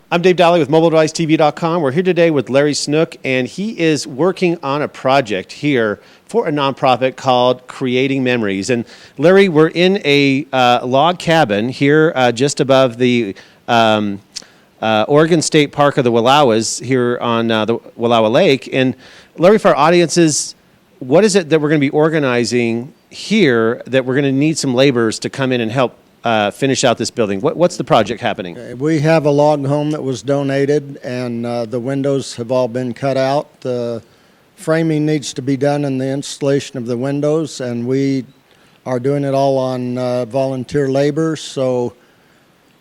I'm Dave Dowling with MobileDeviceTV.com. We're here today with Larry Snook, and he is working on a project here for a nonprofit called Creating Memories. And Larry, we're in a log cabin here just above the Oregon State Park of the Wallowas here on the Wallowa Lake. And Larry, for our audiences, what is it that we're going to be organizing here that we're going to need some laborers to come in and help finish out this building? What's the project happening? We have a log home that was donated, and the windows have all been cut out. The framing needs to be done in the installation of the windows, and we are doing it all on volunteer labor. So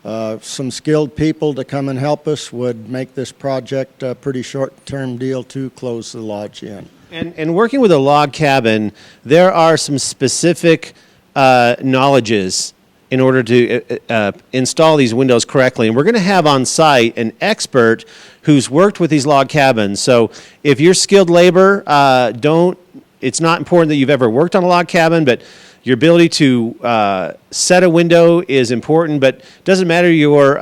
some skilled people to come and help us would make this project a pretty short-term deal to close the lodge in. And working with a log cabin, there are some specific knowledges in order to install these windows correctly. And we're going to have on site an expert who's worked with these log cabins. So if you're skilled labor, it's not important that you've ever worked on a log cabin, but your ability to set a window is important, but doesn't matter your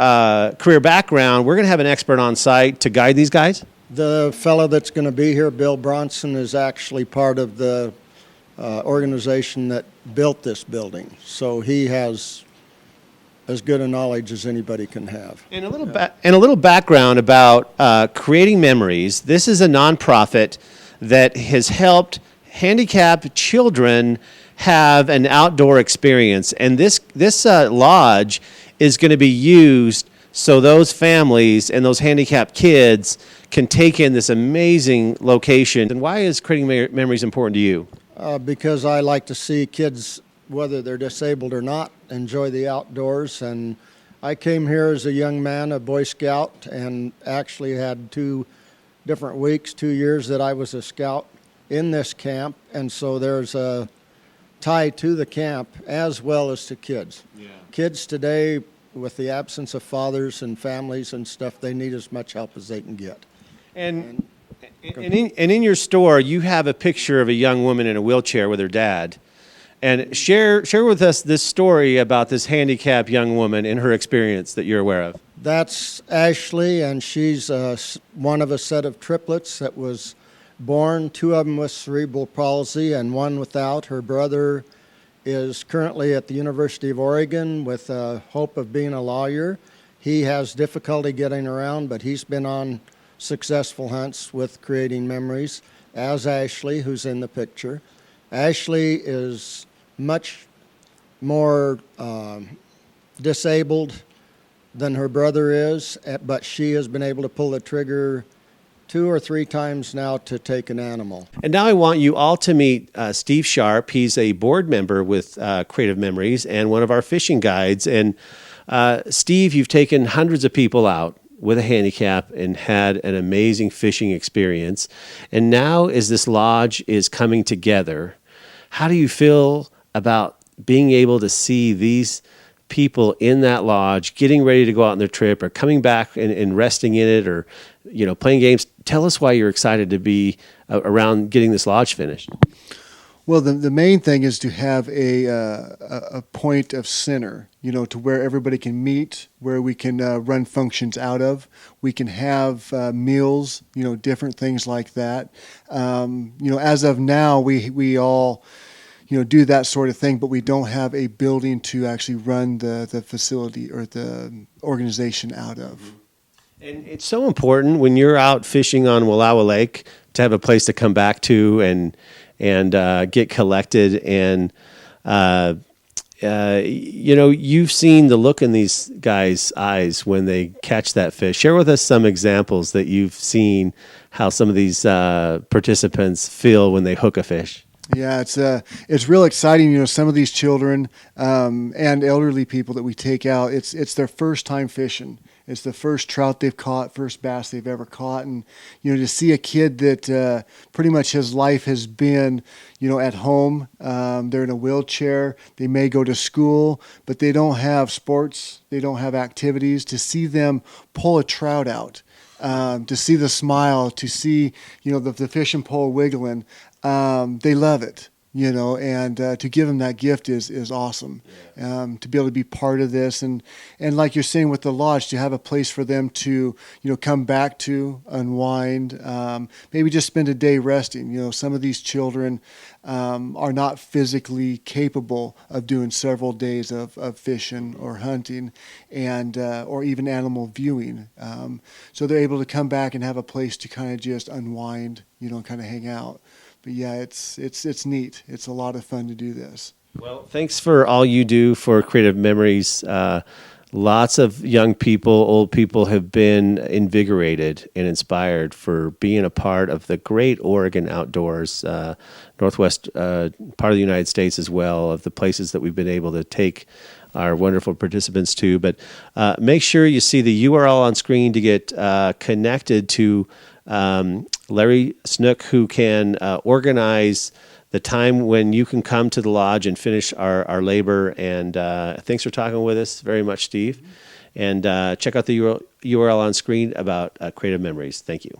career background. We're going to have an expert on site to guide these guys. The fellow that's going to be here, Bill Bronson, is actually part of the organization that built this building, so he has as good a knowledge as anybody can have. And a little background about Creating Memories. This is a nonprofit that has helped handicapped children have an outdoor experience, and this lodge is going to be used so those families and those handicapped kids can take in this amazing location. And why is Creating Memories important to you? Because I like to see kids, whether they're disabled or not, enjoy the outdoors. And I came here as a young man, a Boy Scout, and actually had 2 different weeks, 2 years that I was a scout in this camp. And so there's a tie to the camp as well as to kids. Yeah. Kids today, with the absence of fathers and families and stuff, they need as much help as they can get. And in your store, you have a picture of a young woman in a wheelchair with her dad. And share with us this story about this handicapped young woman and her experience that you're aware of. That's Ashley, and she's one of a set of triplets that was born, 2 of them with cerebral palsy and 1 without. Her brother is currently at the University of Oregon with hope of being a lawyer. He has difficulty getting around, but he's been on successful hunts with Creating Memories, as Ashley, who's in the picture. Ashley is much more disabled than her brother is, but she has been able to pull the trigger 2 or 3 times now to take an animal. And now I want you all to meet Steve Sharp. He's a board member with Creative Memories and one of our fishing guides. And Steve, you've taken hundreds of people out with a handicap and had an amazing fishing experience. And now as this lodge is coming together, how do you feel about being able to see these people in that lodge getting ready to go out on their trip or coming back and resting in it or playing games? Tell us why you're excited to be around getting this lodge finished. Well, the main thing is to have a point of center, to where everybody can meet, where we can run functions out of. We can have meals, different things like that. As of now, we all, do that sort of thing, but we don't have a building to actually run the facility or the organization out of. And it's so important when you're out fishing on Wallowa Lake to have a place to come back to and get collected. And, you've seen the look in these guys' eyes when they catch that fish. Share with us some examples that you've seen how some of these participants feel when they hook a fish. Yeah, it's real exciting. Some of these children and elderly people that we take out, it's their first time fishing. It's the first trout they've caught, first bass they've ever caught. And, to see a kid that pretty much his life has been, at home, they're in a wheelchair, they may go to school, but they don't have sports, they don't have activities. To see them pull a trout out, to see the smile, to see, the fishing pole wiggling, they love it. and to give them that gift is awesome. To be able to be part of this, and like you're saying with the lodge, to have a place for them to come back to, unwind, maybe just spend a day resting. Some of these children are not physically capable of doing several days of fishing or hunting, and or even animal viewing. So they're able to come back and have a place to kind of just unwind, kind of hang out. But yeah, it's neat. It's a lot of fun to do this. Well, thanks for all you do for Creative Memories. Lots of young people, old people have been invigorated and inspired for being a part of the great Oregon outdoors, northwest part of the United States as well, of the places that we've been able to take our wonderful participants to. But make sure you see the URL on screen to get connected to Larry Snook, who can organize the time when you can come to the lodge and finish our labor. And thanks for talking with us very much, Steve. And check out the URL on screen about Creative Memories. Thank you.